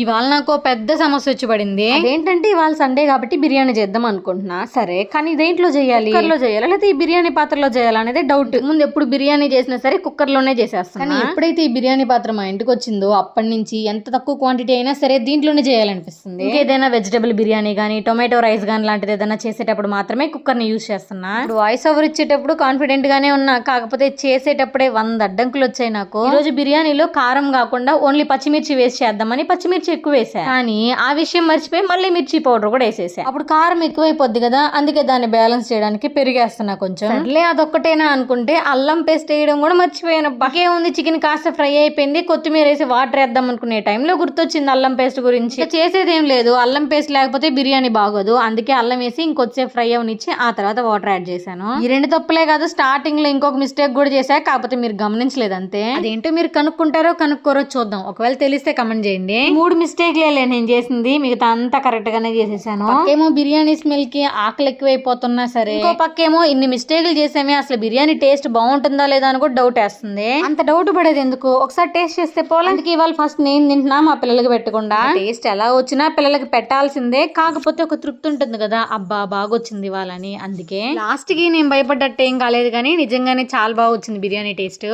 ఇవాళ నాకు పెద్ద సమస్య వచ్చి పడింది. ఏంటంటే ఇవాళ సండే కాబట్టి బిర్యానీ చేద్దాం అనుకుంటున్నా. సరే, కానీ దేంట్లో చేయాలి? కుక్కర్లో చేయాలా లేదా ఈ బిర్యానీ పాత్రలో చేయాలా అనేది డౌట్. ముందు ఎప్పుడు బిర్యానీ చేసినా సరే కుక్కర్లోనే చేసేస్తాను. కానీ ఎప్పుడైతే ఈ బిర్యానీ పాత్ర మా ఇంటికి వచ్చిందో అప్పటి నుంచి ఎంత తక్కువ క్వాంటిటీ అయినా సరే దీంట్లోనే చేయాలనిపిస్తుంది. ఏదైనా వెజిటబుల్ బిర్యానీ కానీ టొమాటో రైస్ కానీ లాంటిది ఏదైనా చేసేటప్పుడు మాత్రమే కుక్కర్ని యూజ్ చేస్తున్నా. ఇప్పుడు వాయిస్ ఓవర్ ఇచ్చేటప్పుడు కాన్ఫిడెంట్ గానే ఉన్నా, కాకపోతే చేసేటప్పుడే 100 అడ్డంకులు వచ్చాయి నాకు. ఈ రోజు బిర్యానీలో కారం కాకుండా ఓన్లీ పచ్చిమిర్చి వేసి చేద్దామని పచ్చిమిర్చి ఎక్కువ వేసా, కానీ ఆ విషయం మర్చిపోయి మళ్ళీ మిర్చి పౌడర్ కూడా వేసేసా. అప్పుడు కారం ఎక్కువైపోద్ది కదా, అందుకే దాన్ని బ్యాలెన్స్ చేయడానికి పెరిగేస్తున్నా కొంచెం. సర్లే అదొక్కటేనా అనుకుంటే అల్లం పేస్ట్ వేయడం కూడా మర్చిపోయాను. బాగా ఉంది, చికెన్ కాస్త ఫ్రై అయిపోయింది, కొత్తిమీర వేసి వాటర్ వేద్దాం అనుకునే టైంలో గుర్తొచ్చింది అల్లం పేస్ట్ గురించి. చేసేదేం లేదు, అల్లం పేస్ట్ లేకపోతే బిర్యానీ బాగోదు, అందుకే అల్లం వేసి ఇంకొద్దిసేపు ఫ్రై అవనిచ్చి ఆ తర్వాత వాటర్ యాడ్ చేశాను. ఈ 2 తప్పులే కాదు, స్టార్టింగ్ లో ఇంకొక మిస్టేక్ కూడా చేశా, కాకపోతే మీరు గమనించలేదు అంతే. అదేంటో మీరు కనుక్కుంటారో కనుక్కోరో చూద్దాం, ఒకవేళ తెలిస్తే కమెంట్ చేయండి. 3 మిస్టేక్లే నేను చేసింది, మిగతా అంతా కరెక్ట్ గానే చేసేసాను. పక్కేమో బిర్యానీ స్మెల్ కి ఆకలి ఎక్కువైపోతున్నా సరే, ఇంకో పక్కేమో ఇన్ని మిస్టేక్లు చేసామే అసలు బిర్యానీ టేస్ట్ బాగుంటుందా లేదా అని కూడా డౌట్ వేస్తుంది. అంత డౌట్ పడేది ఎందుకు, ఒకసారి టేస్ట్ చేస్తే పోలా. అందుకే ఇవాళ ఫస్ట్ నేను తింటున్నా, మా పిల్లలకి పెట్టకుండా. టేస్ట్ ఎలా వచ్చినా పిల్లలకి పెట్టాల్సిందే, కాకపోతే ఒక తృప్తి ఉంటుంది కదా, అబ్బా బాగొచ్చింది ఇవాళని. అందుకే లాస్ట్ కి నేను భయపడ్డట్టు ఏం కాలేదు, కానీ నిజంగానే చాలా బాగా వచ్చింది బిర్యానీ టేస్ట్.